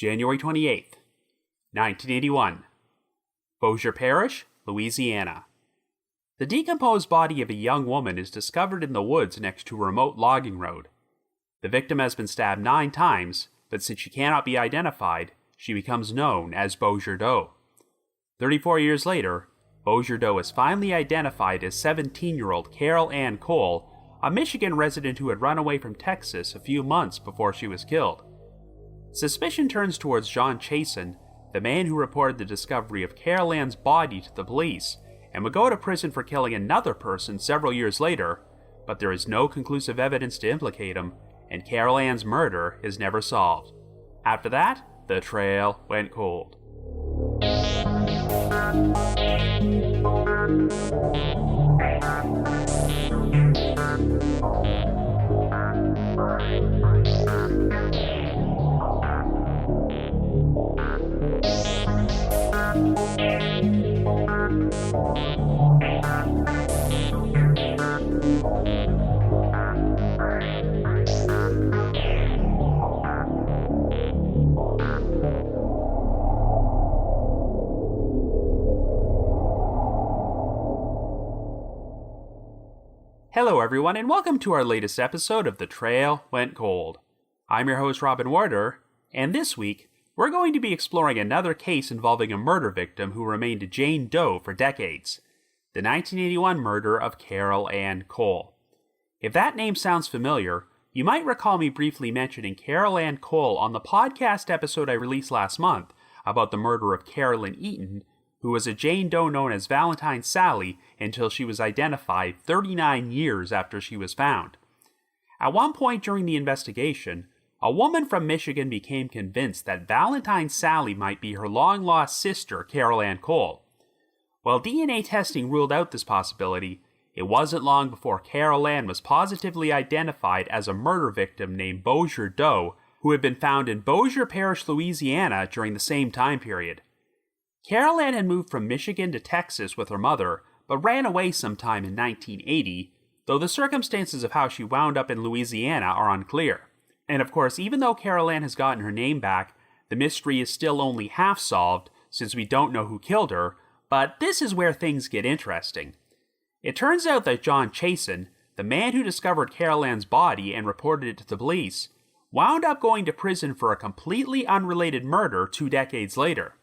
January 28th, 1981. Bossier Parish, Louisiana. The decomposed body of a young woman is discovered in the woods next to a remote logging road. The victim has been stabbed 9 times, but since she cannot be identified, she becomes known as Bossier Doe. 34 years later, Bossier Doe is finally identified as 17-year-old Carol Ann Cole, a Michigan resident who had run away from Texas a few months before she was killed. Suspicion turns towards John Chesson, the man who reported the discovery of Carol Ann's body to the police, and would go to prison for killing another person several years later, but there is no conclusive evidence to implicate him, and Carol Ann's murder is never solved. After that, the trail went cold. Hello everyone, and welcome to our latest episode of The Trail Went Cold. I'm your host Robin Warder, and this week, we're going to be exploring another case involving a murder victim who remained a Jane Doe for decades, the 1981 murder of Carol Ann Cole. If that name sounds familiar, you might recall me briefly mentioning Carol Ann Cole on the podcast episode I released last month about the murder of Carolyn Eaton, who was a Jane Doe known as Valentine Sally until she was identified 39 years after she was found. At one point during the investigation, a woman from Michigan became convinced that Valentine Sally might be her long-lost sister, Carol Ann Cole. While DNA testing ruled out this possibility, it wasn't long before Carol Ann was positively identified as a murder victim named Bossier Doe, who had been found in Bossier Parish, Louisiana during the same time period. Carol Ann had moved from Michigan to Texas with her mother, but ran away sometime in 1980, though the circumstances of how she wound up in Louisiana are unclear. And of course, even though Carol Ann has gotten her name back, the mystery is still only half solved, since we don't know who killed her, but this is where things get interesting. It turns out that John Chesson, the man who discovered Carol Ann's body and reported it to the police, wound up going to prison for a completely unrelated murder 2 decades later.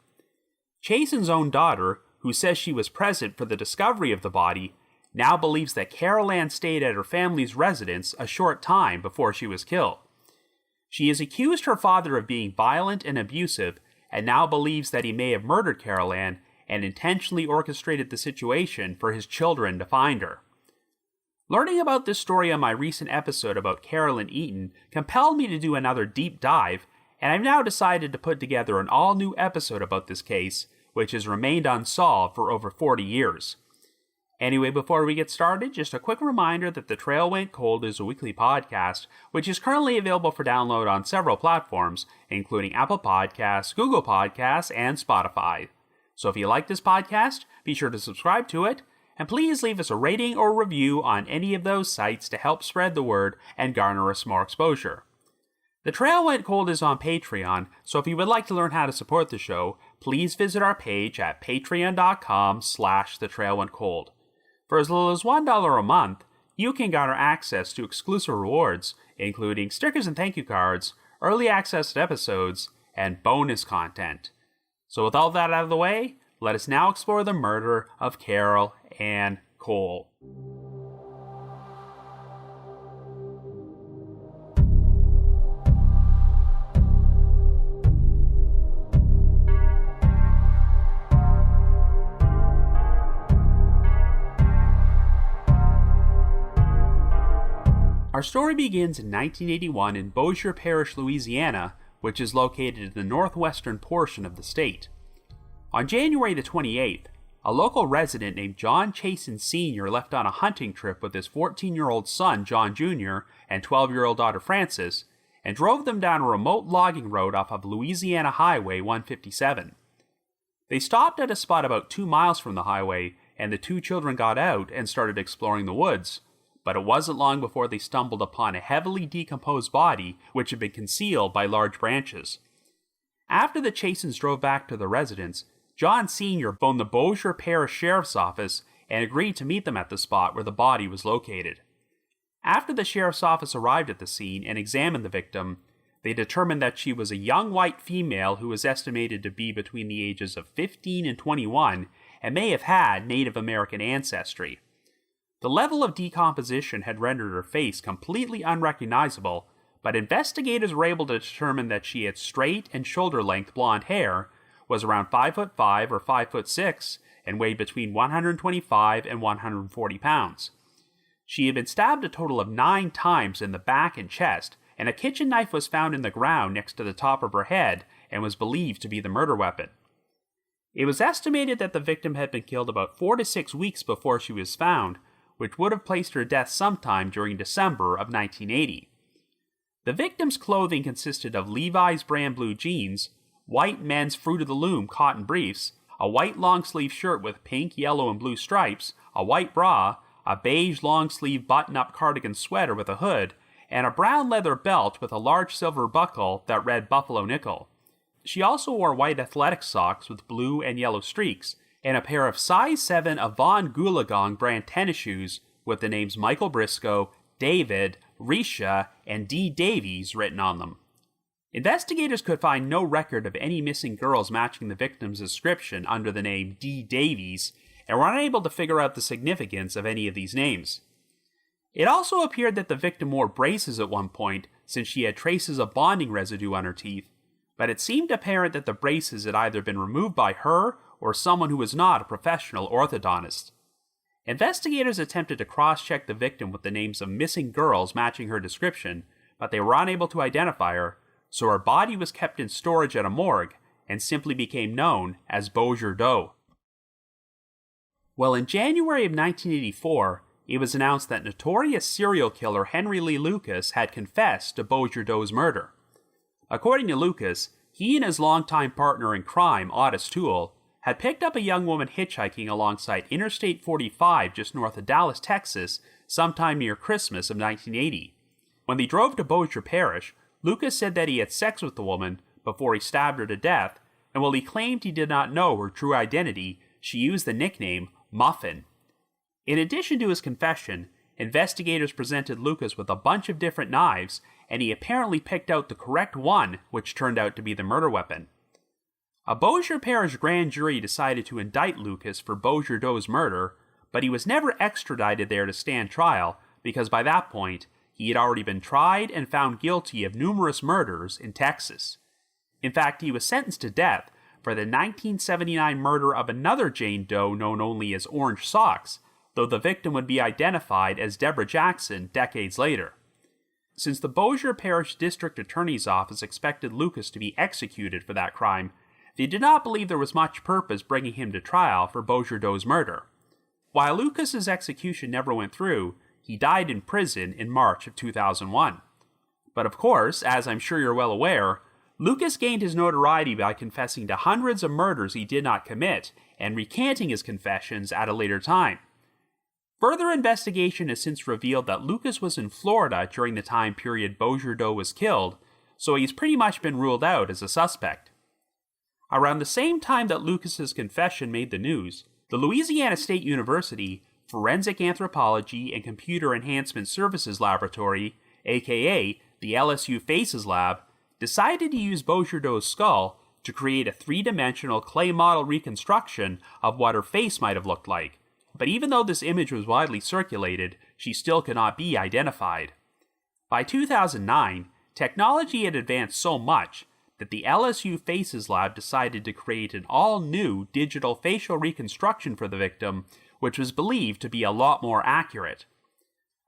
Chesson's own daughter, who says she was present for the discovery of the body, now believes that Carol Ann stayed at her family's residence a short time before she was killed. She has accused her father of being violent and abusive, and now believes that he may have murdered Carol Ann and intentionally orchestrated the situation for his children to find her. Learning about this story on my recent episode about Carolyn Eaton compelled me to do another deep dive, and I've now decided to put together an all-new episode about this case, which has remained unsolved for over 40 years. Anyway, before we get started, just a quick reminder that The Trail Went Cold is a weekly podcast, which is currently available for download on several platforms, including Apple Podcasts, Google Podcasts, and Spotify. So if you like this podcast, be sure to subscribe to it, and please leave us a rating or review on any of those sites to help spread the word and garner us more exposure. The Trail Went Cold is on Patreon, so if you would like to learn how to support the show, please visit our page at patreon.com/thetrailwentcold. For as little as $1 a month, you can garner access to exclusive rewards, including stickers and thank you cards, early access to episodes, and bonus content. So with all that out of the way, let us now explore the murder of Carol Ann Cole. Our story begins in 1981 in Bossier Parish, Louisiana, which is located in the northwestern portion of the state. On January the 28th, a local resident named John Chesson Sr. left on a hunting trip with his 14-year-old son, John Jr., and 12-year-old daughter, Frances, and drove them down a remote logging road off of Louisiana Highway 157. They stopped at a spot about 2 miles from the highway, and the 2 children got out and started exploring the woods, but it wasn't long before they stumbled upon a heavily decomposed body which had been concealed by large branches. After the Chessons drove back to the residence, John Sr. phoned the Bossier Parish Sheriff's Office and agreed to meet them at the spot where the body was located. After the Sheriff's Office arrived at the scene and examined the victim, they determined that she was a young white female who was estimated to be between the ages of 15 and 21 and may have had Native American ancestry. The level of decomposition had rendered her face completely unrecognizable, but investigators were able to determine that she had straight and shoulder-length blonde hair, was around 5'5" or 5'6", and weighed between 125 and 140 pounds. She had been stabbed a total of 9 times in the back and chest, and a kitchen knife was found in the ground next to the top of her head and was believed to be the murder weapon. It was estimated that the victim had been killed about 4 to 6 weeks before she was found, which would have placed her death sometime during December of 1980. The victim's clothing consisted of Levi's brand blue jeans, white men's Fruit of the Loom cotton briefs, a white long-sleeve shirt with pink, yellow, and blue stripes, a white bra, a beige long-sleeve button-up cardigan sweater with a hood, and a brown leather belt with a large silver buckle that read Buffalo Nickel. She also wore white athletic socks with blue and yellow streaks, and a pair of size 7 Avon Goolagong brand tennis shoes with the names Michael Briscoe, David, Risha, and D. Davies written on them. Investigators could find no record of any missing girls matching the victim's description under the name D. Davies, and were unable to figure out the significance of any of these names. It also appeared that the victim wore braces at one point, since she had traces of bonding residue on her teeth, but it seemed apparent that the braces had either been removed by her or someone who was not a professional orthodontist. Investigators attempted to cross-check the victim with the names of missing girls matching her description, but they were unable to identify her, so her body was kept in storage at a morgue and simply became known as Bossier Doe. Well, in January of 1984, it was announced that notorious serial killer Henry Lee Lucas had confessed to Bossier Doe's murder. According to Lucas, he and his longtime partner in crime, Otis Toole, had picked up a young woman hitchhiking alongside Interstate 45 just north of Dallas, Texas, sometime near Christmas of 1980. When they drove to Bossier Parish, Lucas said that he had sex with the woman before he stabbed her to death, and while he claimed he did not know her true identity, she used the nickname Muffin. In addition to his confession, investigators presented Lucas with a bunch of different knives, and he apparently picked out the correct one, which turned out to be the murder weapon. A Bossier Parish grand jury decided to indict Lucas for Bossier Doe's murder, but he was never extradited there to stand trial because by that point, he had already been tried and found guilty of numerous murders in Texas. In fact, he was sentenced to death for the 1979 murder of another Jane Doe known only as Orange Socks, though the victim would be identified as Deborah Jackson decades later. Since the Bossier Parish District Attorney's Office expected Lucas to be executed for that crime, they did not believe there was much purpose bringing him to trial for Bossier Doe's murder. While Lucas's execution never went through, he died in prison in March of 2001. But of course, as I'm sure you're well aware, Lucas gained his notoriety by confessing to hundreds of murders he did not commit and recanting his confessions at a later time. Further investigation has since revealed that Lucas was in Florida during the time period Bossier Doe was killed, so he's pretty much been ruled out as a suspect. Around the same time that Lucas's confession made the news, the Louisiana State University Forensic Anthropology and Computer Enhancement Services Laboratory, aka the LSU FACES Lab, decided to use Bossier Doe's skull to create a 3-dimensional clay model reconstruction of what her face might have looked like. But even though this image was widely circulated, she still could not be identified. By 2009, technology had advanced so much that the LSU FACES Lab decided to create an all-new digital facial reconstruction for the victim, which was believed to be a lot more accurate.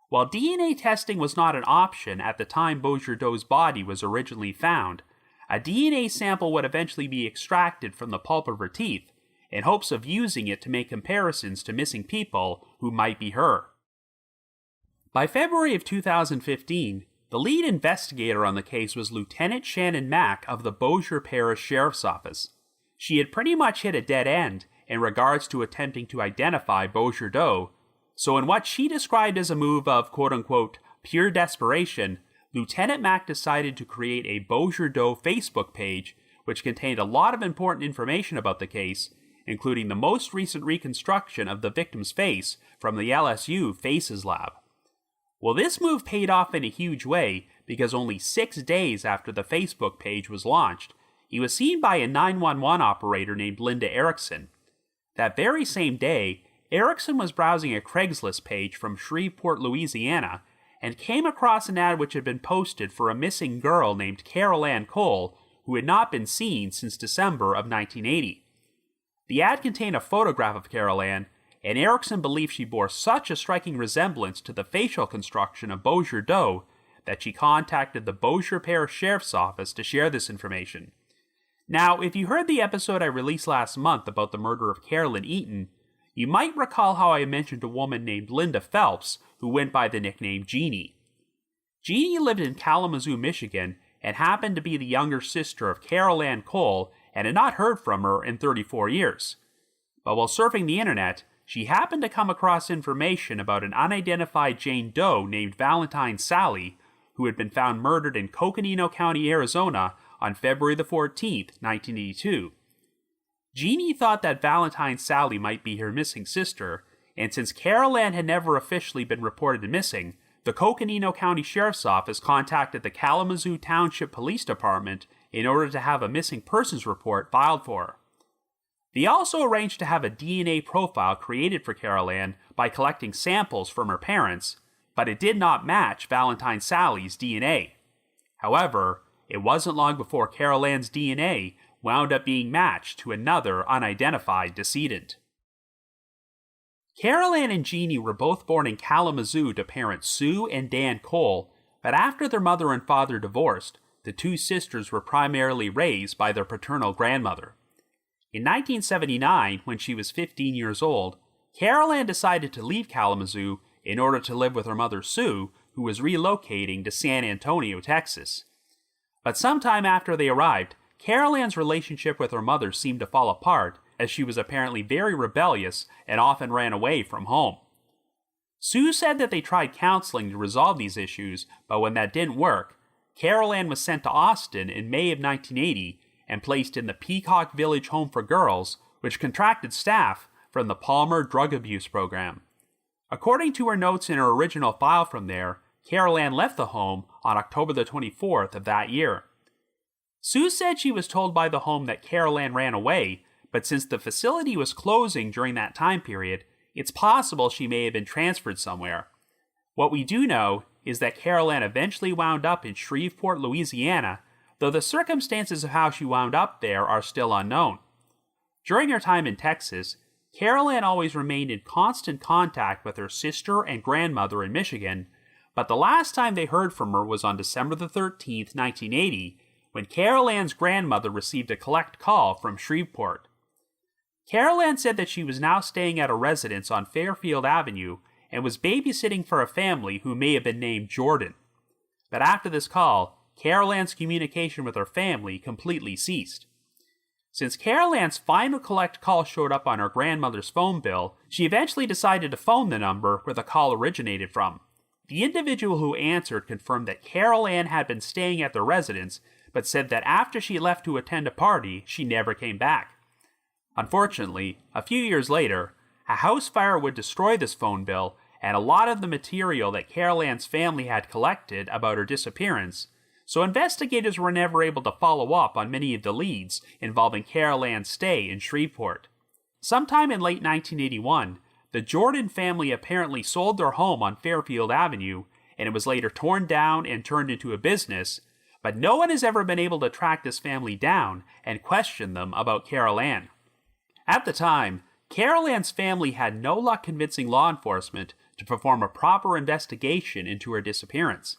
While DNA testing was not an option at the time Bossier Doe's body was originally found, a DNA sample would eventually be extracted from the pulp of her teeth, in hopes of using it to make comparisons to missing people who might be her. By February of 2015, the lead investigator on the case was Lieutenant Shannon Mack of the Bossier Parish Sheriff's Office. She had pretty much hit a dead end in regards to attempting to identify Bossier Doe, so in what she described as a move of quote-unquote pure desperation, Lieutenant Mack decided to create a Bossier Doe Facebook page which contained a lot of important information about the case, including the most recent reconstruction of the victim's face from the LSU Faces Lab. Well, this move paid off in a huge way because only 6 days after the Facebook page was launched, he was seen by a 911 operator named Linda Erickson. That very same day, Erickson was browsing a Craigslist page from Shreveport, Louisiana, and came across an ad which had been posted for a missing girl named Carol Ann Cole, who had not been seen since December of 1980. The ad contained a photograph of Carol Ann, and Erickson believed she bore such a striking resemblance to the facial construction of Bossier Doe that she contacted the Bossier Parish Sheriff's Office to share this information. Now, if you heard the episode I released last month about the murder of Carolyn Eaton, you might recall how I mentioned a woman named Linda Phelps who went by the nickname Jeannie. Jeannie lived in Kalamazoo, Michigan, and happened to be the younger sister of Carol Ann Cole and had not heard from her in 34 years. But while surfing the internet, she happened to come across information about an unidentified Jane Doe named Valentine Sally, who had been found murdered in Coconino County, Arizona on February the 14th, 1982. Jeannie thought that Valentine Sally might be her missing sister, and since Carol Ann had never officially been reported missing, the Coconino County Sheriff's Office contacted the Kalamazoo Township Police Department in order to have a missing persons report filed for her. They also arranged to have a DNA profile created for Carol Ann by collecting samples from her parents, but it did not match Valentine Sally's DNA. However, it wasn't long before Carol Ann's DNA wound up being matched to another unidentified decedent. Carol Ann and Jeannie were both born in Kalamazoo to parents Sue and Dan Cole, but after their mother and father divorced, the two sisters were primarily raised by their paternal grandmother. In 1979, when she was 15 years old, Carol Ann decided to leave Kalamazoo in order to live with her mother Sue, who was relocating to San Antonio, Texas. But sometime after they arrived, Carol Ann's relationship with her mother seemed to fall apart, as she was apparently very rebellious and often ran away from home. Sue said that they tried counseling to resolve these issues, but when that didn't work, Carol Ann was sent to Austin in May of 1980 and placed in the Peacock Village Home for Girls, which contracted staff from the Palmer Drug Abuse Program. According to her notes in her original file from there, Carol Ann left the home on October the 24th of that year. Sue said she was told by the home that Carol Ann ran away, but since the facility was closing during that time period, it's possible she may have been transferred somewhere. What we do know is that Carol Ann eventually wound up in Shreveport, Louisiana, though the circumstances of how she wound up there are still unknown. During her time in Texas, Carol Ann always remained in constant contact with her sister and grandmother in Michigan, but the last time they heard from her was on December the 13th, 1980, when Carol Ann's grandmother received a collect call from Shreveport. Carol Ann said that she was now staying at a residence on Fairfield Avenue and was babysitting for a family who may have been named Jordan. But after this call, Carol Ann's communication with her family completely ceased. Since Carol Ann's final collect call showed up on her grandmother's phone bill, she eventually decided to phone the number where the call originated from. The individual who answered confirmed that Carol Ann had been staying at the residence, but said that after she left to attend a party, she never came back. Unfortunately, a few years later, a house fire would destroy this phone bill and a lot of the material that Carol Ann's family had collected about her disappearance, so investigators were never able to follow up on many of the leads involving Carol Ann's stay in Shreveport. Sometime in late 1981, the Jordan family apparently sold their home on Fairfield Avenue, and it was later torn down and turned into a business, but no one has ever been able to track this family down and question them about Carol Ann. At the time, Carol Ann's family had no luck convincing law enforcement to perform a proper investigation into her disappearance.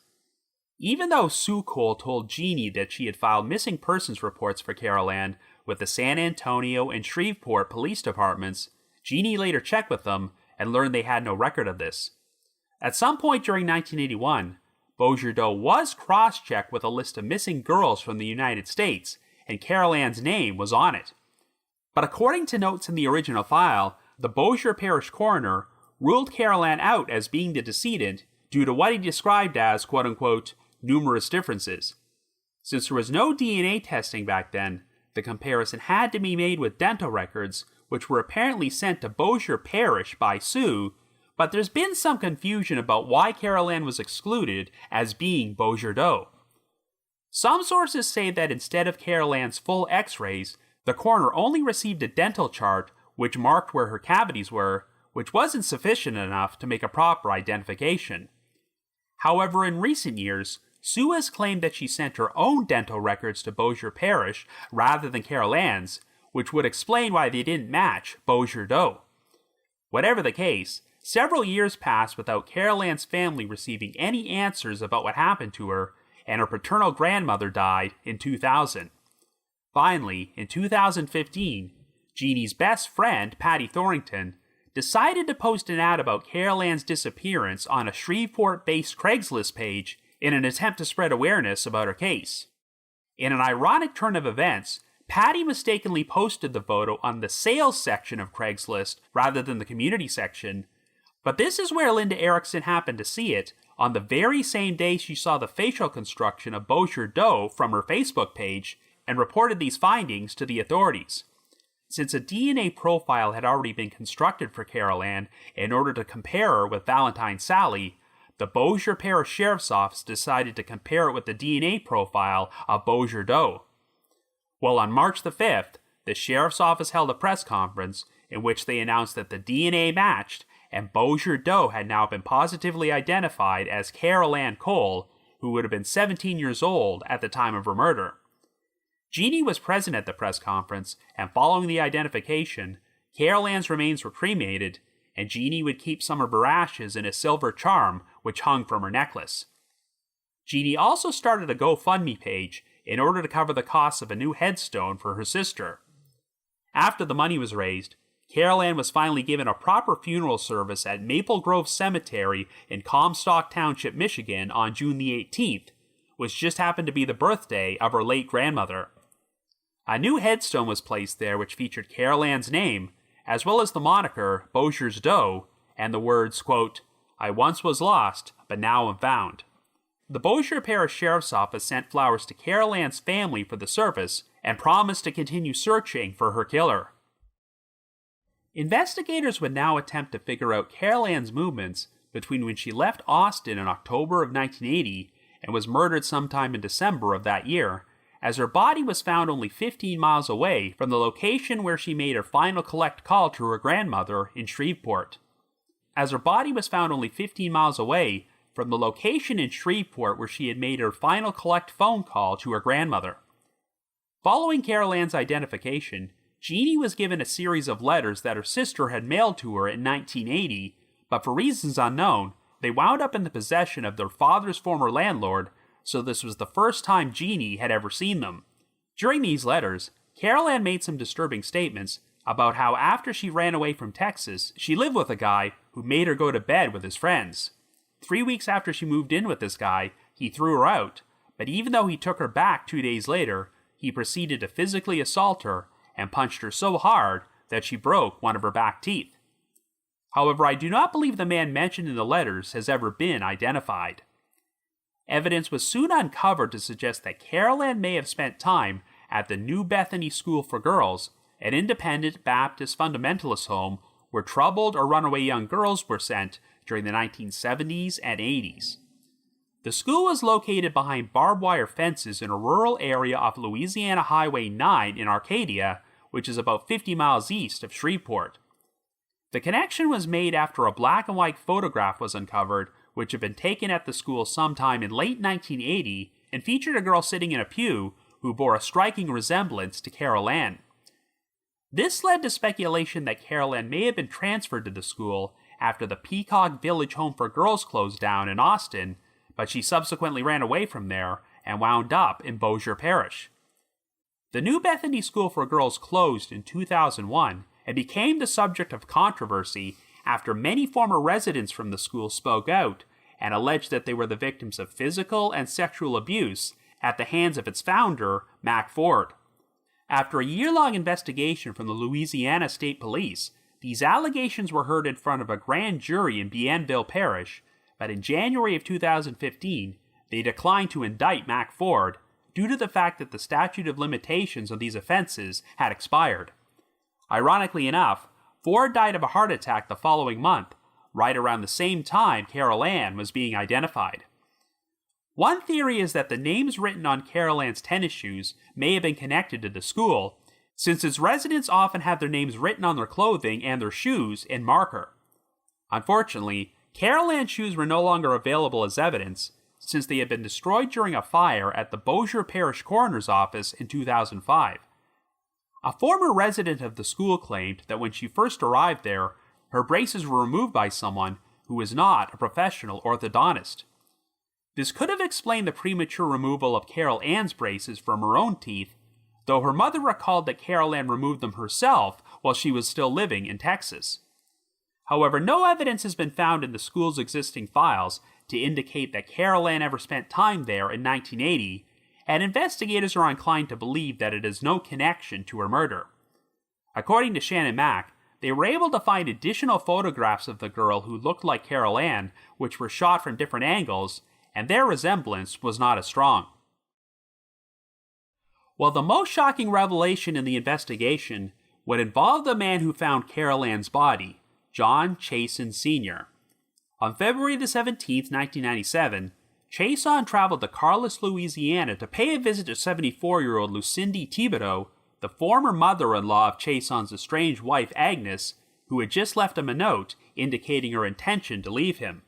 Even though Sue Cole told Jeannie that she had filed missing persons reports for Carol Ann with the San Antonio and Shreveport police departments, Jeannie later checked with them and learned they had no record of this. At some point during 1981, Bossier Doe was cross-checked with a list of missing girls from the United States, and Carol Ann's name was on it. But according to notes in the original file, the Bossier Parish coroner ruled Carol Ann out as being the decedent due to what he described as, quote-unquote, numerous differences. Since there was no DNA testing back then, The comparison had to be made with dental records, which were apparently sent to Bossier Parish by Sue, but there's been some confusion about why Carol Ann was excluded as being Bossier Doe. Some sources say that instead of Carol Ann's full x-rays, the coroner only received a dental chart which marked where her cavities were, which wasn't sufficient enough to make a proper identification. However, in recent years, Sue has claimed that she sent her own dental records to Bossier Parish rather than Carol Ann's, which would explain why they didn't match Bossier Doe. Whatever the case, several years passed without Carol Ann's family receiving any answers about what happened to her, and her paternal grandmother died in 2000. Finally, in 2015, Jeannie's best friend, Patty Thorrington, decided to post an ad about Carol Ann's disappearance on a Shreveport-based Craigslist page in an attempt to spread awareness about her case. In an ironic turn of events, Patty mistakenly posted the photo on the sales section of Craigslist rather than the community section, but this is where Linda Erickson happened to see it on the very same day she saw the facial construction of Bossier Doe from her Facebook page and reported these findings to the authorities. Since a DNA profile had already been constructed for Carol Ann in order to compare her with Valentine Sally, the Bossier Parish Sheriff's Office decided to compare it with the DNA profile of Bossier Doe. Well, on March the 5th, the Sheriff's Office held a press conference in which they announced that the DNA matched and Bossier Doe had now been positively identified as Carol Ann Cole, who would have been 17 years old at the time of her murder. Jeannie was present at the press conference, and following the identification, Carol Ann's remains were cremated, and Jeannie would keep some of her ashes in a silver charm which hung from her necklace. Jeannie also started a GoFundMe page in order to cover the costs of a new headstone for her sister. After the money was raised, Carol Ann was finally given a proper funeral service at Maple Grove Cemetery in Comstock Township, Michigan on June the 18th, which just happened to be the birthday of her late grandmother. A new headstone was placed there which featured Carol Ann's name, as well as the moniker Bossier Doe and the words, quote, "I once was lost, but now am found." The Bossier Parish Sheriff's Office sent flowers to Carol Ann's family for the service and promised to continue searching for her killer. Investigators would now attempt to figure out Carol Ann's movements between when she left Austin in October of 1980 and was murdered sometime in December of that year, as her body was found only 15 miles away from the location where she made her final collect call to her grandmother in Shreveport. As her body was found only 15 miles away from the location in Shreveport where she had made her final collect phone call to her grandmother. Following Carol Ann's identification, Jeannie was given a series of letters that her sister had mailed to her in 1980, but for reasons unknown, they wound up in the possession of their father's former landlord, so this was the first time Jeannie had ever seen them. During these letters, Carol Ann made some disturbing statements about how after she ran away from Texas, she lived with a guy who made her go to bed with his friends. 3 weeks after she moved in with this guy, he threw her out, but even though he took her back 2 days later, he proceeded to physically assault her and punched her so hard that she broke one of her back teeth. However, I do not believe the man mentioned in the letters has ever been identified. Evidence was soon uncovered to suggest that Carol Ann may have spent time at the New Bethany School for Girls, an independent Baptist fundamentalist home where troubled or runaway young girls were sent during the 1970s and 80s. The school was located behind barbed wire fences in a rural area off Louisiana Highway 9 in Arcadia, which is about 50 miles east of Shreveport. The connection was made after a black and white photograph was uncovered, which had been taken at the school sometime in late 1980 and featured a girl sitting in a pew who bore a striking resemblance to Carol Ann. This led to speculation that Carol Ann may have been transferred to the school after the Peacock Village Home for Girls closed down in Austin, but she subsequently ran away from there and wound up in Bossier Parish. The New Bethany School for Girls closed in 2001 and became the subject of controversy after many former residents from the school spoke out and alleged that they were the victims of physical and sexual abuse at the hands of its founder, Mac Ford. After a year-long investigation from the Louisiana State Police, these allegations were heard in front of a grand jury in Bienville Parish, but in January of 2015, they declined to indict Mac Ford, due to the fact that the statute of limitations of these offenses had expired. Ironically enough, Ford died of a heart attack the following month, right around the same time Carol Ann was being identified. One theory is that the names written on Carol Ann's tennis shoes may have been connected to the school, since its residents often have their names written on their clothing and their shoes in marker. Unfortunately, Carol Ann's shoes were no longer available as evidence, since they had been destroyed during a fire at the Bossier Parish coroner's office in 2005. A former resident of the school claimed that when she first arrived there, her braces were removed by someone who was not a professional orthodontist. This could have explained the premature removal of Carol Ann's braces from her own teeth, though her mother recalled that Carol Ann removed them herself while she was still living in Texas. However, no evidence has been found in the school's existing files to indicate that Carol Ann ever spent time there in 1980, and investigators are inclined to believe that it has no connection to her murder. According to Shannon Mack, they were able to find additional photographs of the girl who looked like Carol Ann, which were shot from different angles, and their resemblance was not as strong. Well, the most shocking revelation in the investigation would involve the man who found Carol Ann's body, John Chesson Sr. On February the 17th, 1997, Chesson traveled to Carlos, Louisiana to pay a visit to 74-year-old Lucindy Thibodeau, the former mother-in-law of Chesson's estranged wife Agnes, who had just left him a note indicating her intention to leave him.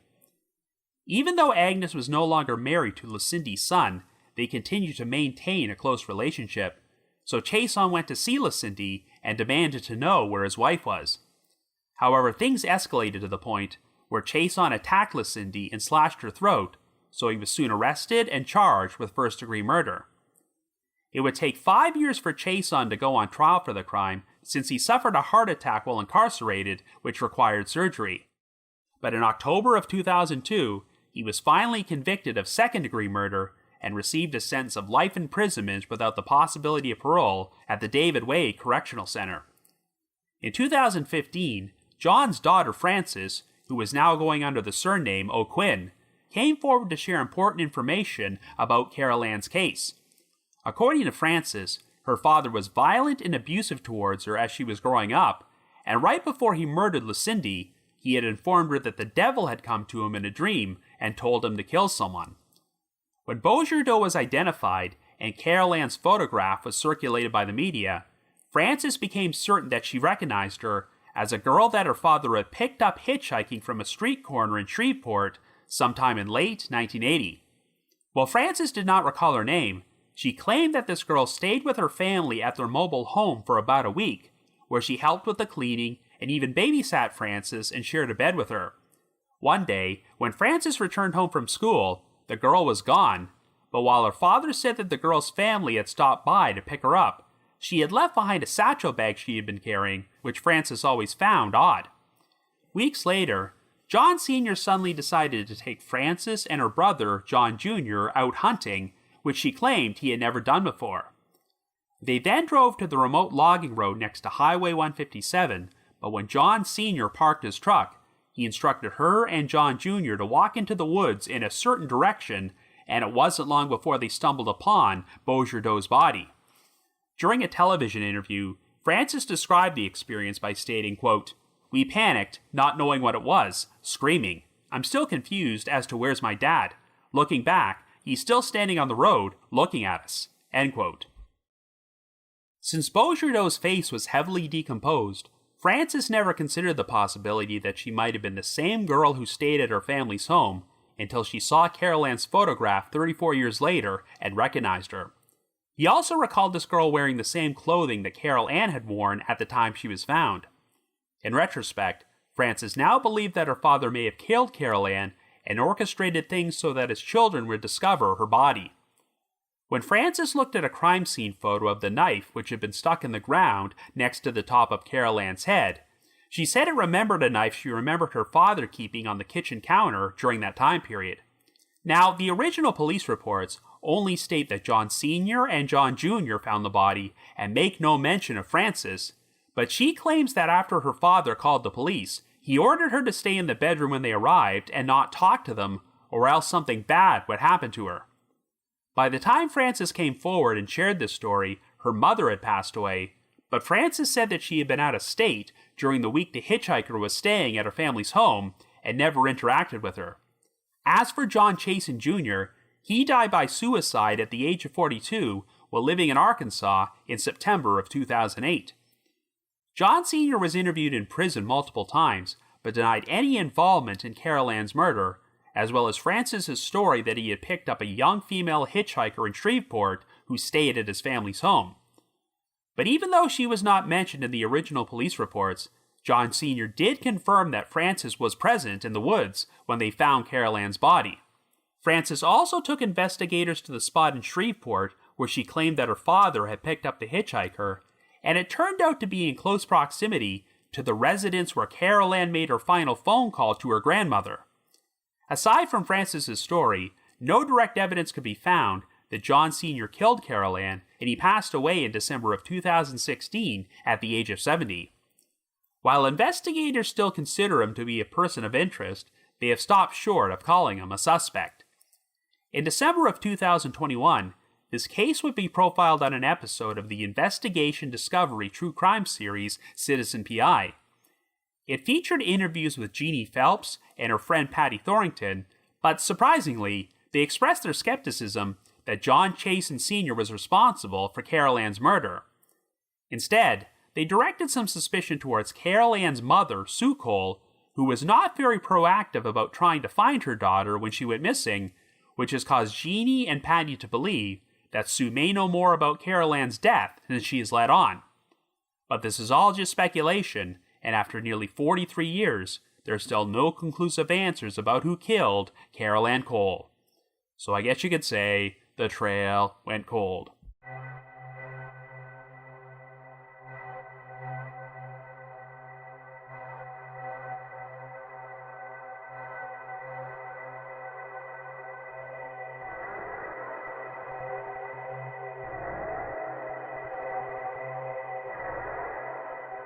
Even though Agnes was no longer married to Lucindy's son, they continued to maintain a close relationship, so Chesson went to see Lucindy and demanded to know where his wife was. However, things escalated to the point where Chesson attacked Lucindy and slashed her throat, so he was soon arrested and charged with first-degree murder. It would take 5 years for Chesson to go on trial for the crime, since he suffered a heart attack while incarcerated, which required surgery. But in October of 2002, he was finally convicted of second-degree murder and received a sentence of life imprisonment without the possibility of parole at the David Wade Correctional Center. In 2015, John's daughter Frances, who was now going under the surname O'Quinn, came forward to share important information about Carol Ann's case. According to Frances, her father was violent and abusive towards her as she was growing up, and right before he murdered Lucindy, he had informed her that the devil had come to him in a dream and told him to kill someone. When Bossier Doe was identified and Carol Ann's photograph was circulated by the media, Frances became certain that she recognized her as a girl that her father had picked up hitchhiking from a street corner in Shreveport sometime in late 1980. While Frances did not recall her name, she claimed that this girl stayed with her family at their mobile home for about a week, where she helped with the cleaning and even babysat Frances and shared a bed with her. One day, when Frances returned home from school, the girl was gone, but while her father said that the girl's family had stopped by to pick her up, she had left behind a satchel bag she had been carrying, which Frances always found odd. Weeks later, John Sr. suddenly decided to take Frances and her brother, John Jr., out hunting, which she claimed he had never done before. They then drove to the remote logging road next to Highway 157, but when John Sr. parked his truck, he instructed her and John Jr. to walk into the woods in a certain direction, and it wasn't long before they stumbled upon Bossier Doe's body. During a television interview, Frances described the experience by stating, quote, "We panicked, not knowing what it was, screaming. I'm still confused as to where's my dad. Looking back, he's still standing on the road, looking at us." End quote. Since Bossier Doe's face was heavily decomposed, Frances never considered the possibility that she might have been the same girl who stayed at her family's home until she saw Carol Ann's photograph 34 years later and recognized her. He also recalled this girl wearing the same clothing that Carol Ann had worn at the time she was found. In retrospect, Frances now believed that her father may have killed Carol Ann and orchestrated things so that his children would discover her body. When Frances looked at a crime scene photo of the knife which had been stuck in the ground next to the top of Carol Ann's head, she said it remembered a knife she remembered her father keeping on the kitchen counter during that time period. Now, the original police reports only state that John Sr. and John Jr. found the body and make no mention of Frances, but she claims that after her father called the police, he ordered her to stay in the bedroom when they arrived and not talk to them, or else something bad would happen to her. By the time Frances came forward and shared this story, her mother had passed away, but Frances said that she had been out of state during the week the hitchhiker was staying at her family's home and never interacted with her. As for John Chesson Jr., he died by suicide at the age of 42 while living in Arkansas in September of 2008. John Sr. was interviewed in prison multiple times, but denied any involvement in Carol Ann's murder, as well as Frances' story that he had picked up a young female hitchhiker in Shreveport who stayed at his family's home. But even though she was not mentioned in the original police reports, John Sr. did confirm that Frances was present in the woods when they found Carol Ann's body. Frances also took investigators to the spot in Shreveport where she claimed that her father had picked up the hitchhiker, and it turned out to be in close proximity to the residence where Carol Ann made her final phone call to her grandmother. Aside from Frances' story, no direct evidence could be found that John Sr. killed Carol Ann, and he passed away in December of 2016 at the age of 70. While investigators still consider him to be a person of interest, they have stopped short of calling him a suspect. In December of 2021, this case would be profiled on an episode of the Investigation Discovery true crime series Citizen PI. It featured interviews with Jeannie Phelps and her friend Patty Thorrington, but surprisingly, they expressed their skepticism that John Chesson Sr. was responsible for Carol Ann's murder. Instead, they directed some suspicion towards Carol Ann's mother, Sue Cole, who was not very proactive about trying to find her daughter when she went missing, which has caused Jeannie and Patty to believe that Sue may know more about Carol Ann's death than she has let on. But this is all just speculation, and after nearly 43 years, there are still no conclusive answers about who killed Carol Ann Cole. So I guess you could say the trail went cold.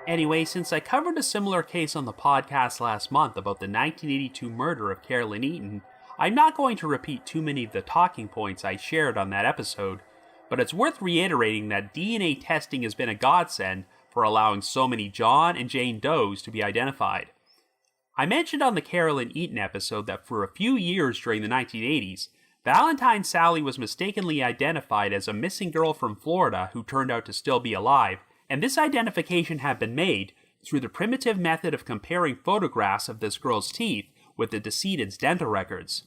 Anyway, since I covered a similar case on the podcast last month about the 1982 murder of Carolyn Eaton, I'm not going to repeat too many of the talking points I shared on that episode, but it's worth reiterating that DNA testing has been a godsend for allowing so many John and Jane Does to be identified. I mentioned on the Carolyn Eaton episode that for a few years during the 1980s, Valentine Sally was mistakenly identified as a missing girl from Florida who turned out to still be alive, and this identification had been made through the primitive method of comparing photographs of this girl's teeth with the decedent's dental records.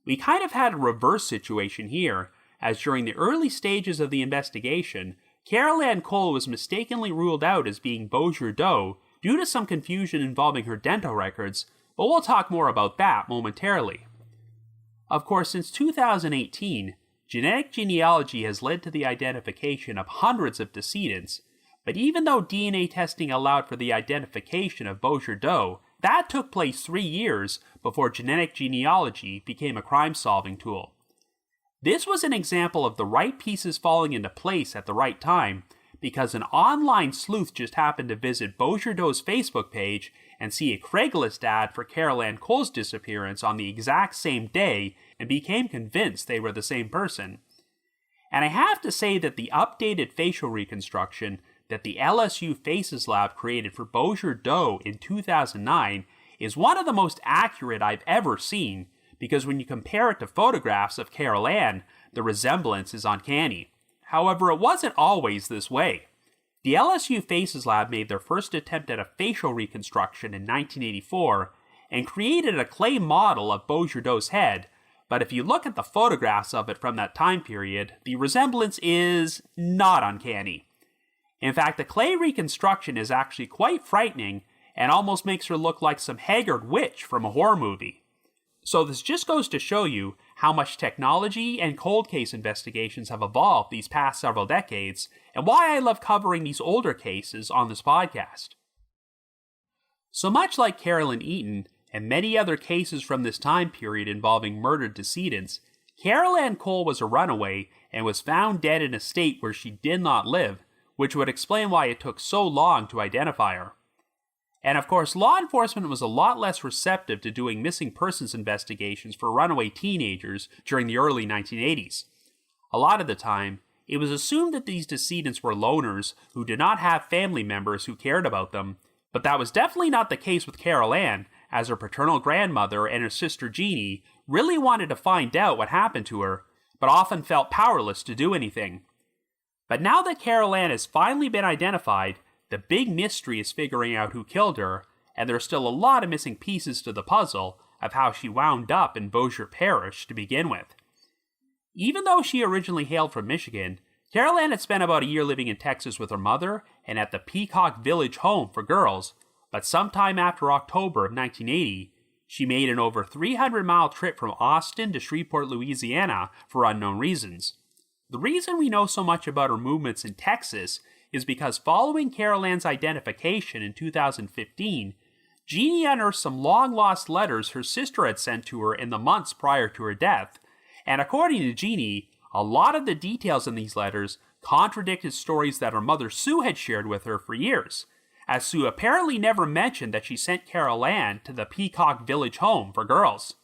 We kind of had a reverse situation here, as during the early stages of the investigation, Carol Ann Cole was mistakenly ruled out as being Bossier Doe due to some confusion involving her dental records, but we'll talk more about that momentarily. Of course, since 2018, genetic genealogy has led to the identification of hundreds of decedents, but even though DNA testing allowed for the identification of Bossier Doe, that took place 3 years before genetic genealogy became a crime-solving tool. This was an example of the right pieces falling into place at the right time, because an online sleuth just happened to visit Bossier Doe's Facebook page and see a Craigslist ad for Carol Ann Cole's disappearance on the exact same day and became convinced they were the same person. And I have to say that the updated facial reconstruction that the LSU Faces Lab created for Bossier Doe in 2009 is one of the most accurate I've ever seen, because when you compare it to photographs of Carol Ann, the resemblance is uncanny. However, it wasn't always this way. The LSU Faces Lab made their first attempt at a facial reconstruction in 1984 and created a clay model of Bossier Doe's head, but if you look at the photographs of it from that time period, the resemblance is not uncanny. In fact, the clay reconstruction is actually quite frightening and almost makes her look like some haggard witch from a horror movie. So this just goes to show you how much technology and cold case investigations have evolved these past several decades, and why I love covering these older cases on this podcast. So much like Carolyn Eaton and many other cases from this time period involving murdered decedents, Carol Ann Cole was a runaway and was found dead in a state where she did not live, which would explain why it took so long to identify her. And of course, law enforcement was a lot less receptive to doing missing persons investigations for runaway teenagers during the early 1980s. A lot of the time, it was assumed that these decedents were loners who did not have family members who cared about them, but that was definitely not the case with Carol Ann, as her paternal grandmother and her sister Jeannie really wanted to find out what happened to her, but often felt powerless to do anything. But now that Carol Ann has finally been identified, the big mystery is figuring out who killed her, and there's still a lot of missing pieces to the puzzle of how she wound up in Bossier Parish to begin with. Even though she originally hailed from Michigan, Carol Ann had spent about a year living in Texas with her mother and at the Peacock Village home for girls, but sometime after October of 1980, she made an over 300-mile trip from Austin to Shreveport, Louisiana for unknown reasons. The reason we know so much about her movements in Texas is because following Carol Ann's identification in 2015, Jeannie unearthed some long-lost letters her sister had sent to her in the months prior to her death, and according to Jeannie, a lot of the details in these letters contradicted stories that her mother Sue had shared with her for years, as Sue apparently never mentioned that she sent Carol Ann to the Peacock Village home for girls.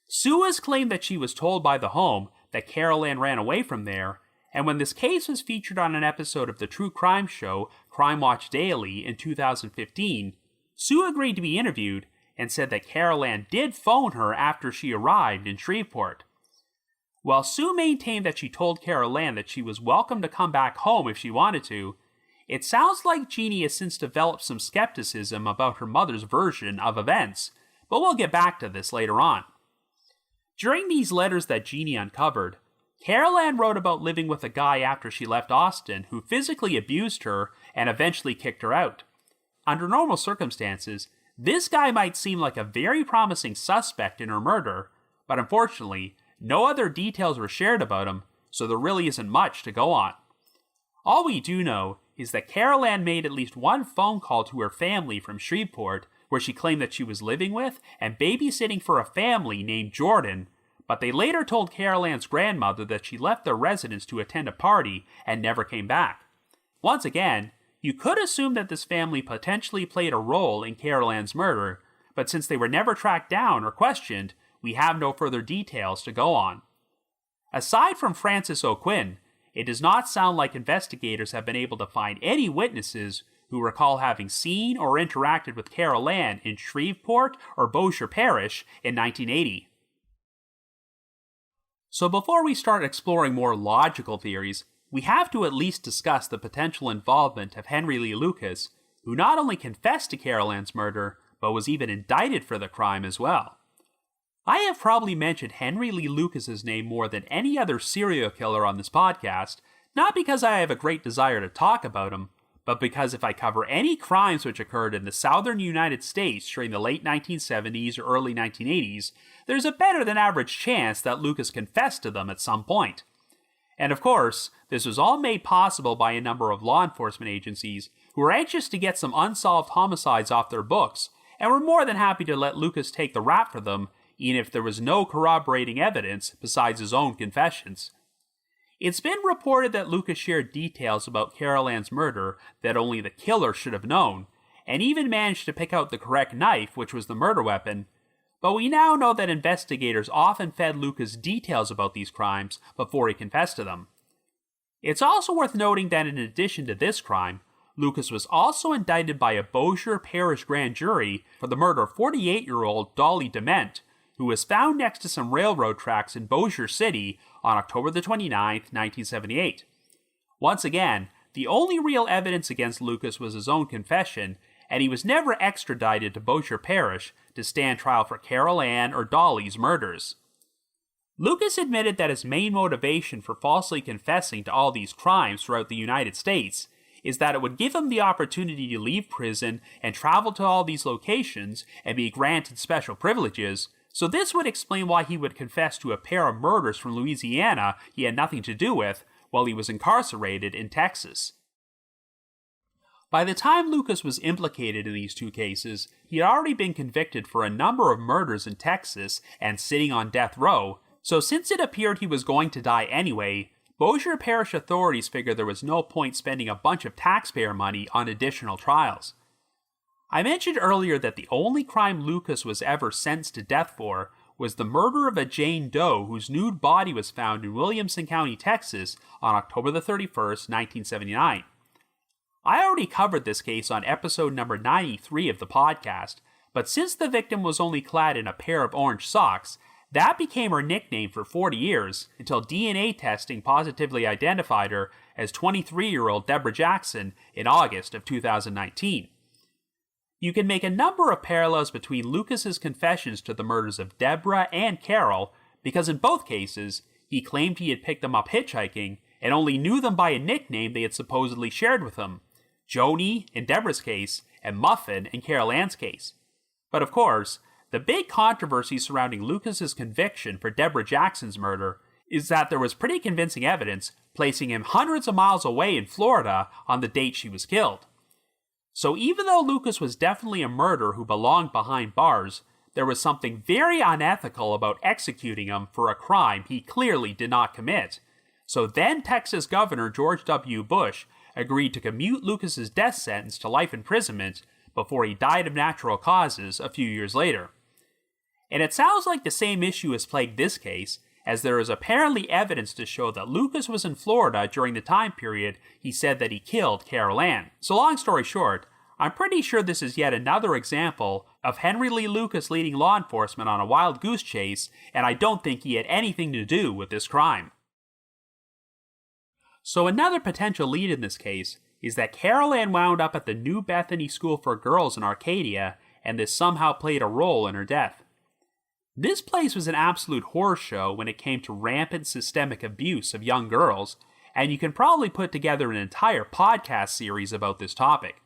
Sue has claimed that she was told by the home that Carol Ann ran away from there, and when this case was featured on an episode of the true crime show Crime Watch Daily in 2015, Sue agreed to be interviewed and said that Carol Ann did phone her after she arrived in Shreveport. While Sue maintained that she told Carol Ann that she was welcome to come back home if she wanted to, it sounds like Jeannie has since developed some skepticism about her mother's version of events, but we'll get back to this later on. During these letters that Jeannie uncovered, Carol Ann wrote about living with a guy after she left Austin who physically abused her and eventually kicked her out. Under normal circumstances, this guy might seem like a very promising suspect in her murder, but unfortunately, no other details were shared about him, so there really isn't much to go on. All we do know is that Carol Ann made at least one phone call to her family from Shreveport, where she claimed that she was living with and babysitting for a family named Jordan, but they later told Carol Ann's grandmother that she left their residence to attend a party and never came back. Once again, you could assume that this family potentially played a role in Carol Ann's murder, but since they were never tracked down or questioned, we have no further details to go on. Aside from Francis O'Quinn, it does not sound like investigators have been able to find any witnesses who recall having seen or interacted with Carol Ann in Shreveport or Bossier Parish in 1980. So before we start exploring more logical theories, we have to at least discuss the potential involvement of Henry Lee Lucas, who not only confessed to Carol Ann's murder, but was even indicted for the crime as well. I have probably mentioned Henry Lee Lucas's name more than any other serial killer on this podcast, not because I have a great desire to talk about him, but because if I cover any crimes which occurred in the southern United States during the late 1970s or early 1980s, there's a better than average chance that Lucas confessed to them at some point. And of course, this was all made possible by a number of law enforcement agencies who were anxious to get some unsolved homicides off their books, and were more than happy to let Lucas take the rap for them, even if there was no corroborating evidence besides his own confessions. It's been reported that Lucas shared details about Carol Ann's murder that only the killer should have known, and even managed to pick out the correct knife, which was the murder weapon, but we now know that investigators often fed Lucas details about these crimes before he confessed to them. It's also worth noting that in addition to this crime, Lucas was also indicted by a Bossier Parish grand jury for the murder of 48-year-old Dolly Dement, who was found next to some railroad tracks in Bossier City on October the 29th, 1978. Once again, the only real evidence against Lucas was his own confession, and he was never extradited to Bossier Parish to stand trial for Carol Ann or Dolly's murders. Lucas admitted that his main motivation for falsely confessing to all these crimes throughout the United States is that it would give him the opportunity to leave prison and travel to all these locations and be granted special privileges, so this would explain why he would confess to a pair of murders from Louisiana he had nothing to do with while he was incarcerated in Texas. By the time Lucas was implicated in these two cases, he had already been convicted for a number of murders in Texas and sitting on death row, so since it appeared he was going to die anyway, Bossier Parish authorities figured there was no point spending a bunch of taxpayer money on additional trials. I mentioned earlier that the only crime Lucas was ever sentenced to death for was the murder of a Jane Doe whose nude body was found in Williamson County, Texas on October the 31st, 1979. I already covered this case on episode number 93 of the podcast, but since the victim was only clad in a pair of orange socks, that became her nickname for 40 years until DNA testing positively identified her as 23-year-old Deborah Jackson in August of 2019. You can make a number of parallels between Lucas's confessions to the murders of Deborah and Carol because in both cases, he claimed he had picked them up hitchhiking and only knew them by a nickname they had supposedly shared with him, Joni in Deborah's case and Muffin in Carol Ann's case. But of course, the big controversy surrounding Lucas's conviction for Deborah Jackson's murder is that there was pretty convincing evidence placing him hundreds of miles away in Florida on the date she was killed. So even though Lucas was definitely a murderer who belonged behind bars, there was something very unethical about executing him for a crime he clearly did not commit. So then Texas Governor George W. Bush agreed to commute Lucas's death sentence to life imprisonment before he died of natural causes a few years later. And it sounds like the same issue has plagued this case, as there is apparently evidence to show that Lucas was in Florida during the time period he said that he killed Carol Ann. So long story short, I'm pretty sure this is yet another example of Henry Lee Lucas leading law enforcement on a wild goose chase, and I don't think he had anything to do with this crime. So another potential lead in this case is that Carol Ann wound up at the New Bethany School for Girls in Arcadia, and this somehow played a role in her death. This place was an absolute horror show when it came to rampant systemic abuse of young girls, and you can probably put together an entire podcast series about this topic.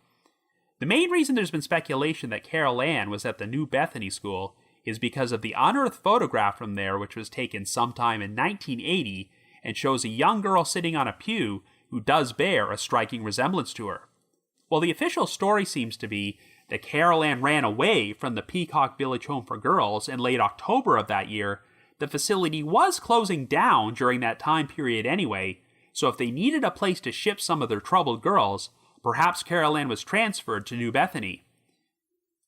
The main reason there's been speculation that Carol Ann was at the New Bethany School is because of the unearthed photograph from there which was taken sometime in 1980 and shows a young girl sitting on a pew who does bear a striking resemblance to her. Well, the official story seems to be that Carol Ann ran away from the Peacock Village Home for Girls in late October of that year. The facility was closing down during that time period anyway, so if they needed a place to ship some of their troubled girls, perhaps Carol Ann was transferred to New Bethany.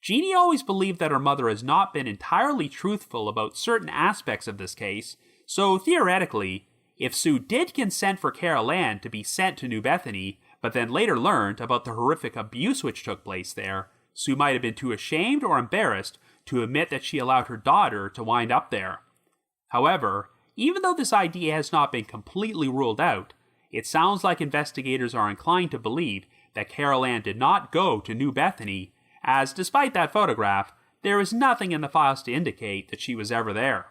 Jeannie always believed that her mother has not been entirely truthful about certain aspects of this case, so theoretically, if Sue did consent for Carol Ann to be sent to New Bethany, but then later learned about the horrific abuse which took place there, Sue might have been too ashamed or embarrassed to admit that she allowed her daughter to wind up there. However, even though this idea has not been completely ruled out, it sounds like investigators are inclined to believe that Carol Ann did not go to New Bethany, as despite that photograph, there is nothing in the files to indicate that she was ever there.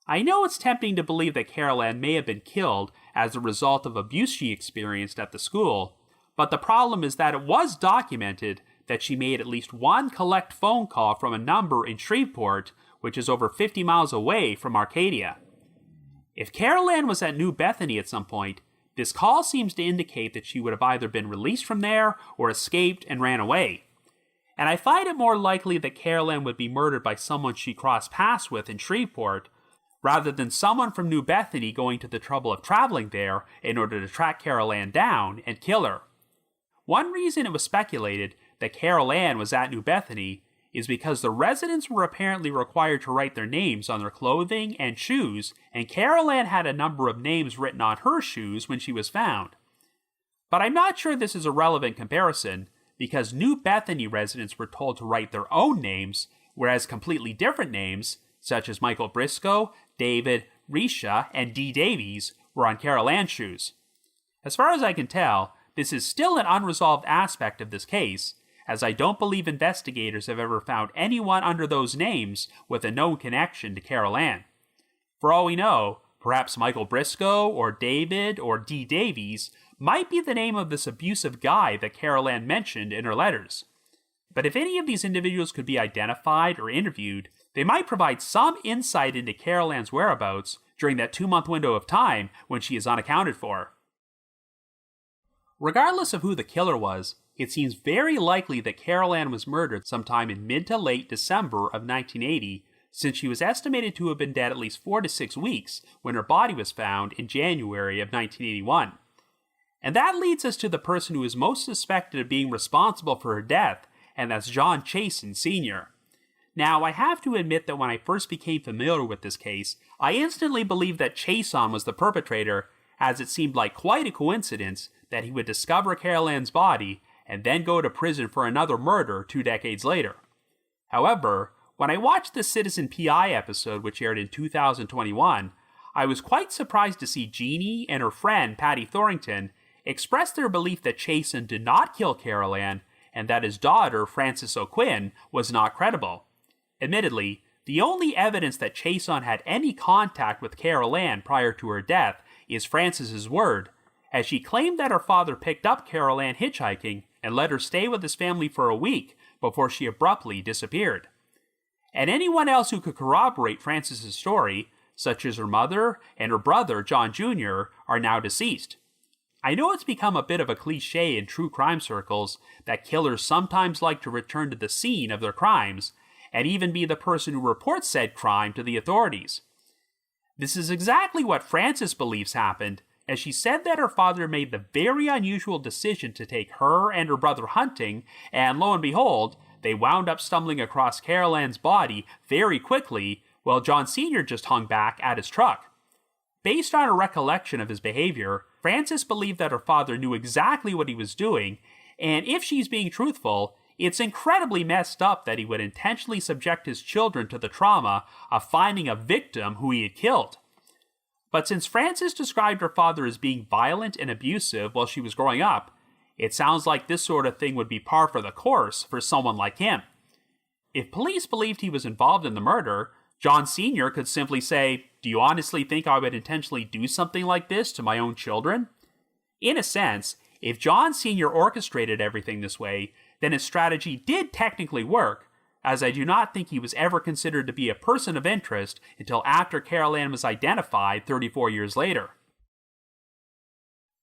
I know it's tempting to believe that Carol Ann may have been killed as a result of abuse she experienced at the school, but the problem is that it was documented that she made at least one collect phone call from a number in Shreveport, which is over 50 miles away from Arcadia. If Carol Ann was at New Bethany at some point, this call seems to indicate that she would have either been released from there or escaped and ran away. And I find it more likely that Carol Ann would be murdered by someone she crossed paths with in Shreveport, rather than someone from New Bethany going to the trouble of traveling there in order to track Carol Ann down and kill her. One reason it was speculated that Carol Ann was at New Bethany is because the residents were apparently required to write their names on their clothing and shoes, and Carol Ann had a number of names written on her shoes when she was found. But I'm not sure this is a relevant comparison, because New Bethany residents were told to write their own names, whereas completely different names, such as Michael Briscoe, David, Risha, and D. Davies, were on Carol Ann's shoes. As far as I can tell, this is still an unresolved aspect of this case, as I don't believe investigators have ever found anyone under those names with a known connection to Carol Ann. For all we know, perhaps Michael Briscoe or David or D. Davies might be the name of this abusive guy that Carol Ann mentioned in her letters. But if any of these individuals could be identified or interviewed, they might provide some insight into Carol Ann's whereabouts during that 2-month window of time when she is unaccounted for. Regardless of who the killer was, it seems very likely that Carol Ann was murdered sometime in mid to late December of 1980, since she was estimated to have been dead at least 4 to 6 weeks when her body was found in January of 1981. And that leads us to the person who is most suspected of being responsible for her death, and that's John Chesson Sr. Now, I have to admit that when I first became familiar with this case, I instantly believed that Chesson was the perpetrator, as it seemed like quite a coincidence that he would discover Carol Ann's body and then go to prison for another murder 2 decades later. However, when I watched the Citizen PI episode, which aired in 2021, I was quite surprised to see Jeannie and her friend Patty Thorington express their belief that Chesson did not kill Carol Ann and that his daughter, Frances O'Quinn, was not credible. Admittedly, the only evidence that Chesson had any contact with Carol Ann prior to her death is Frances's word, as she claimed that her father picked up Carol Ann hitchhiking and let her stay with his family for a week before she abruptly disappeared. And anyone else who could corroborate Frances's story, such as her mother and her brother, John Jr., are now deceased. I know it's become a bit of a cliche in true crime circles that killers sometimes like to return to the scene of their crimes and even be the person who reports said crime to the authorities. This is exactly what Frances believes happened, as she said that her father made the very unusual decision to take her and her brother hunting, and lo and behold, they wound up stumbling across Carol Ann's body very quickly while John Sr. just hung back at his truck. Based on a recollection of his behavior, Frances believed that her father knew exactly what he was doing, and if she's being truthful, it's incredibly messed up that he would intentionally subject his children to the trauma of finding a victim who he had killed. But since Frances described her father as being violent and abusive while she was growing up, it sounds like this sort of thing would be par for the course for someone like him. If police believed he was involved in the murder, John Sr. could simply say, "Do you honestly think I would intentionally do something like this to my own children?" In a sense, if John Sr. orchestrated everything this way, then his strategy did technically work, as I do not think he was ever considered to be a person of interest until after Carol Ann was identified 34 years later.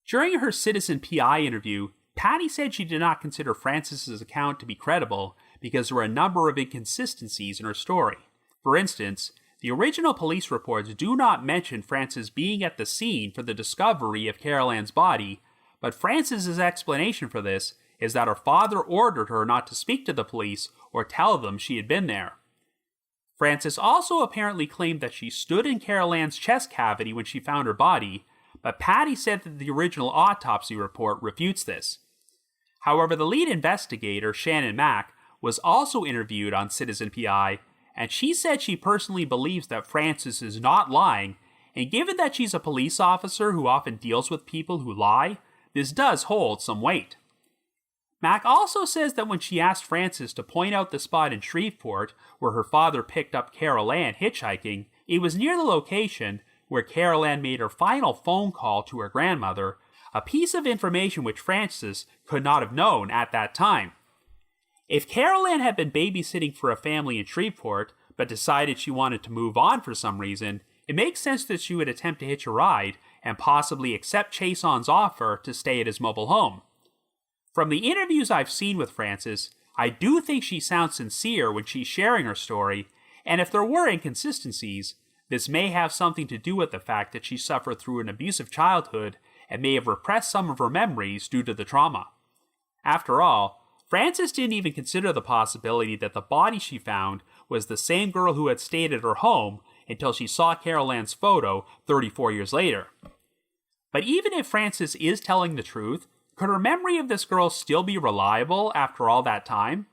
During her Citizen PI interview, Patty said she did not consider Frances's account to be credible because there were a number of inconsistencies in her story. For instance, the original police reports do not mention Frances being at the scene for the discovery of Carol Ann's body, but Frances's explanation for this is that her father ordered her not to speak to the police or tell them she had been there. Frances also apparently claimed that she stood in Carol Ann's chest cavity when she found her body, but Patty said that the original autopsy report refutes this. However, the lead investigator, Shannon Mack, was also interviewed on Citizen PI, and she said she personally believes that Frances is not lying, and given that she's a police officer who often deals with people who lie, this does hold some weight. Mack also says that when she asked Frances to point out the spot in Shreveport where her father picked up Carol Ann hitchhiking, it was near the location where Carol Ann made her final phone call to her grandmother, a piece of information which Frances could not have known at that time. If Carol Ann had been babysitting for a family in Shreveport, but decided she wanted to move on for some reason, it makes sense that she would attempt to hitch a ride and possibly accept Chesson's offer to stay at his mobile home. From the interviews I've seen with Frances, I do think she sounds sincere when she's sharing her story, and if there were inconsistencies, this may have something to do with the fact that she suffered through an abusive childhood and may have repressed some of her memories due to the trauma. After all, Frances didn't even consider the possibility that the body she found was the same girl who had stayed at her home until she saw Carol Ann's photo 34 years later. But even if Frances is telling the truth, could her memory of this girl still be reliable after all that time?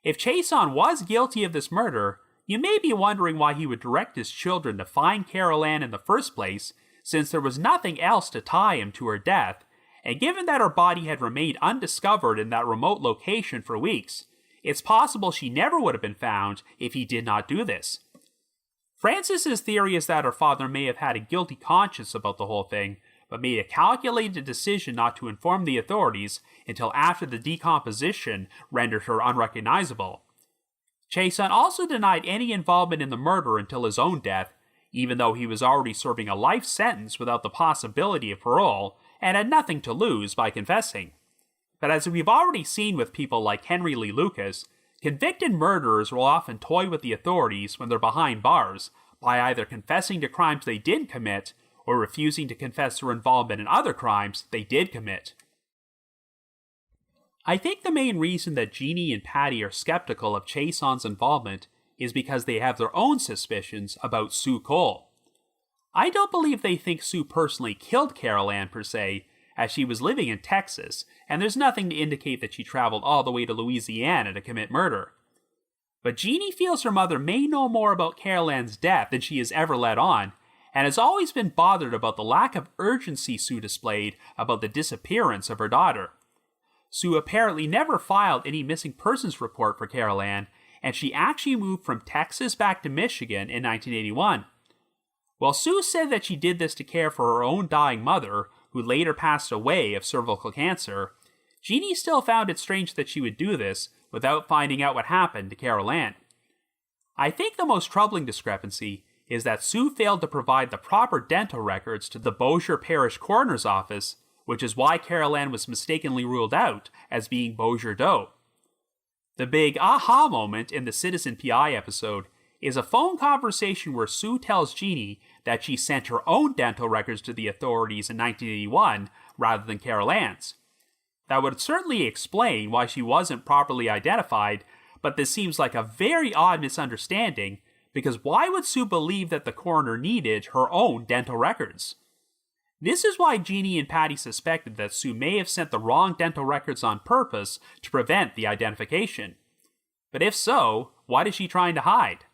If Chesson was guilty of this murder, you may be wondering why he would direct his children to find Carol Ann in the first place, since there was nothing else to tie him to her death, and given that her body had remained undiscovered in that remote location for weeks, it's possible she never would have been found if he did not do this. Frances's theory is that her father may have had a guilty conscience about the whole thing, but made a calculated decision not to inform the authorities until after the decomposition rendered her unrecognizable. Chesson also denied any involvement in the murder until his own death, even though he was already serving a life sentence without the possibility of parole, and had nothing to lose by confessing. But as we've already seen with people like Henry Lee Lucas, convicted murderers will often toy with the authorities when they're behind bars by either confessing to crimes they didn't commit or refusing to confess their involvement in other crimes they did commit. I think the main reason that Jeannie and Patty are skeptical of Chesson's involvement is because they have their own suspicions about Sue Cole. I don't believe they think Sue personally killed Carol Ann per se, as she was living in Texas, and there's nothing to indicate that she traveled all the way to Louisiana to commit murder. But Jeannie feels her mother may know more about Carol Ann's death than she has ever let on, and has always been bothered about the lack of urgency Sue displayed about the disappearance of her daughter. Sue apparently never filed any missing persons report for Carol Ann, and she actually moved from Texas back to Michigan in 1981. While Sue said that she did this to care for her own dying mother, who later passed away of cervical cancer, Jeannie still found it strange that she would do this without finding out what happened to Carol Ann. I think the most troubling discrepancy is that Sue failed to provide the proper dental records to the Bossier Parish coroner's office, which is why Carol Ann was mistakenly ruled out as being Bossier Doe. The big aha moment in the Citizen PI episode is a phone conversation where Sue tells Jeannie that she sent her own dental records to the authorities in 1981 rather than Carol Ann's. That would certainly explain why she wasn't properly identified, but this seems like a very odd misunderstanding, because why would Sue believe that the coroner needed her own dental records? This is why Jeannie and Patty suspected that Sue may have sent the wrong dental records on purpose to prevent the identification. But if so, what is she trying to hide?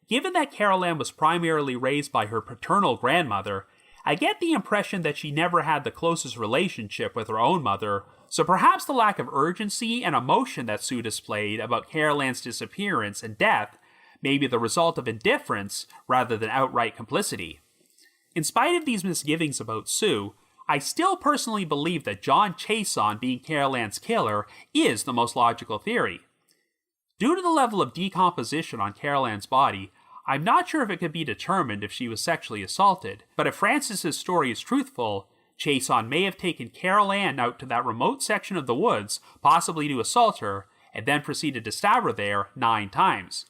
Given that Carol Ann was primarily raised by her paternal grandmother, I get the impression that she never had the closest relationship with her own mother, so perhaps the lack of urgency and emotion that Sue displayed about Carol Ann's disappearance and death may be the result of indifference rather than outright complicity. In spite of these misgivings about Sue, I still personally believe that John Chesson being Carol Ann's killer is the most logical theory. Due to the level of decomposition on Carol Ann's body, I'm not sure if it could be determined if she was sexually assaulted, but if Francis's story is truthful, Chesson may have taken Carol Ann out to that remote section of the woods, possibly to assault her, and then proceeded to stab her there 9 times.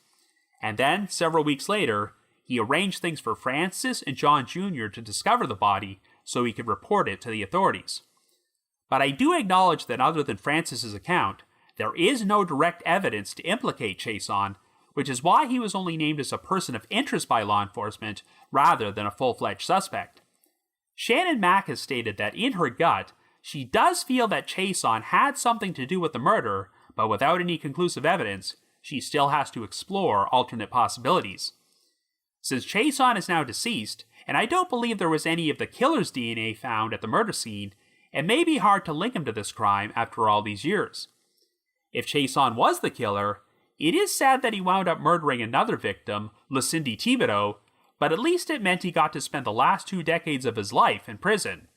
And then, several weeks later, he arranged things for Francis and John Jr. to discover the body so he could report it to the authorities. But I do acknowledge that other than Francis's account, there is no direct evidence to implicate Chesson, which is why he was only named as a person of interest by law enforcement rather than a full-fledged suspect. Shannon Mack has stated that in her gut, she does feel that Chesson had something to do with the murder, but without any conclusive evidence, she still has to explore alternate possibilities. Since Chesson is now deceased, and I don't believe there was any of the killer's DNA found at the murder scene, it may be hard to link him to this crime after all these years. If Chesson was the killer, it is sad that he wound up murdering another victim, Lucindy Thibodeau, but at least it meant he got to spend the last 2 decades of his life in prison.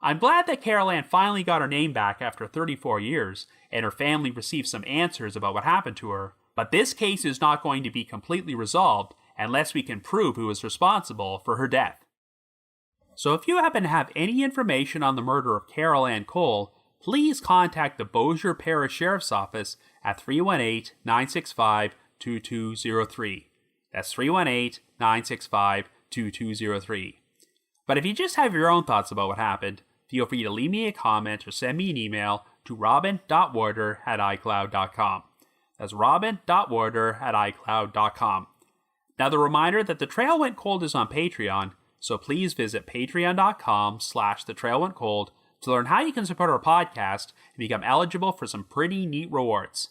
I'm glad that Carol Ann finally got her name back after 34 years, and her family received some answers about what happened to her, but this case is not going to be completely resolved unless we can prove who was responsible for her death. So if you happen to have any information on the murder of Carol Ann Cole, please contact the Bossier Parish Sheriff's Office at 318-965-2203. That's 318-965-2203. But if you just have your own thoughts about what happened, feel free to leave me a comment or send me an email to robin.warder@icloud.com. That's robin.warder@icloud.com. Another reminder that The Trail Went Cold is on Patreon, so please visit patreon.com/thetrailwentcold to learn how you can support our podcast and become eligible for some pretty neat rewards.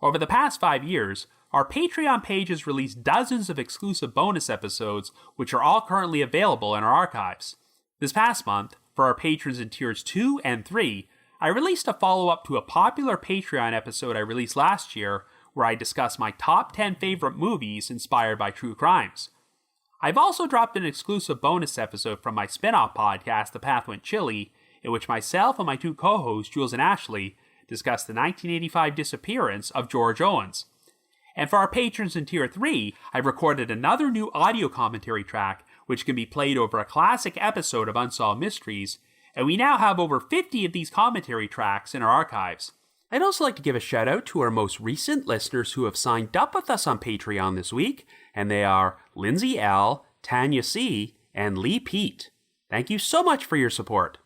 Over the past 5 years, our Patreon page has released dozens of exclusive bonus episodes, which are all currently available in our archives. This past month, for our patrons in tiers 2 and 3, I released a follow-up to a popular Patreon episode I released last year, where I discussed my top 10 favorite movies inspired by true crimes. I've also dropped an exclusive bonus episode from my spin-off podcast, The Path Went Chilly, in which myself and my 2 co-hosts, Jules and Ashley, discussed the 1985 disappearance of George Owens. And for our patrons in Tier 3, I've recorded another new audio commentary track, which can be played over a classic episode of Unsolved Mysteries, and we now have over 50 of these commentary tracks in our archives. I'd also like to give a shout out to our most recent listeners who have signed up with us on Patreon this week, and they are Lindsay L., Tanya C., and Lee Pete. Thank you so much for your support.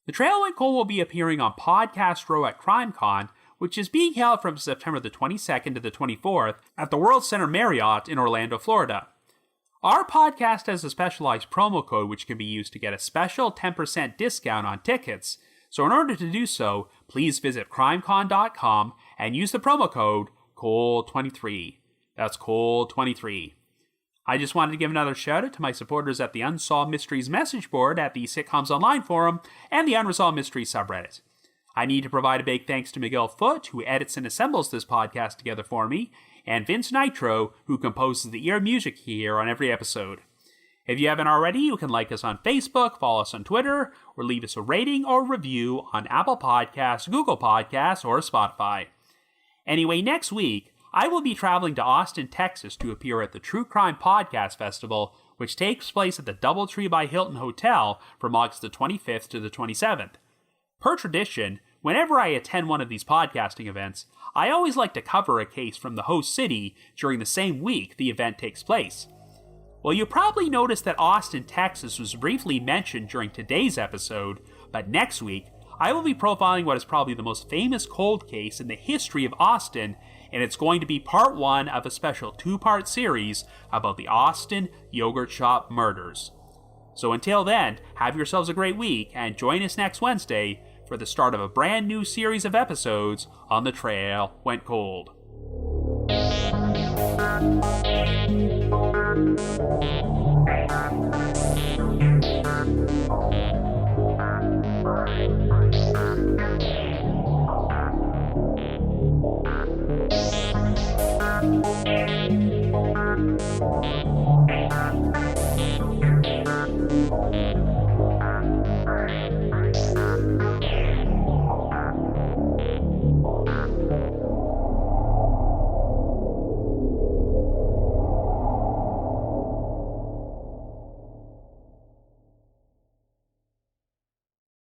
The Trail Went Cold will be appearing on Podcast Row at CrimeCon, which is being held from September the 22nd to the 24th at the World Center Marriott in Orlando, Florida. Our podcast has a specialized promo code which can be used to get a special 10% discount on tickets, so in order to do so, please visit crimecon.com and use the promo code COLD23. That's COLD23. I just wanted to give another shout out to my supporters at the Unsolved Mysteries message board at the Sitcoms Online forum and the Unresolved Mysteries subreddit. I need to provide a big thanks to Miguel Foote, who edits and assembles this podcast together for me, and Vince Nitro, who composes the ear music here on every episode. If you haven't already, you can like us on Facebook, follow us on Twitter, or leave us a rating or review on Apple Podcasts, Google Podcasts, or Spotify. Anyway, next week, I will be traveling to Austin, Texas to appear at the True Crime Podcast Festival, which takes place at the Doubletree by Hilton Hotel from August the 25th to the 27th. Per tradition, whenever I attend one of these podcasting events, I always like to cover a case from the host city during the same week the event takes place. Well, you probably noticed that Austin, Texas was briefly mentioned during today's episode, but next week, I will be profiling what is probably the most famous cold case in the history of Austin, and it's going to be part 1 of a special 2-part series about the Austin Yogurt Shop murders. So until then, have yourselves a great week, and join us next Wednesday for the start of a brand new series of episodes on The Trail Went Cold.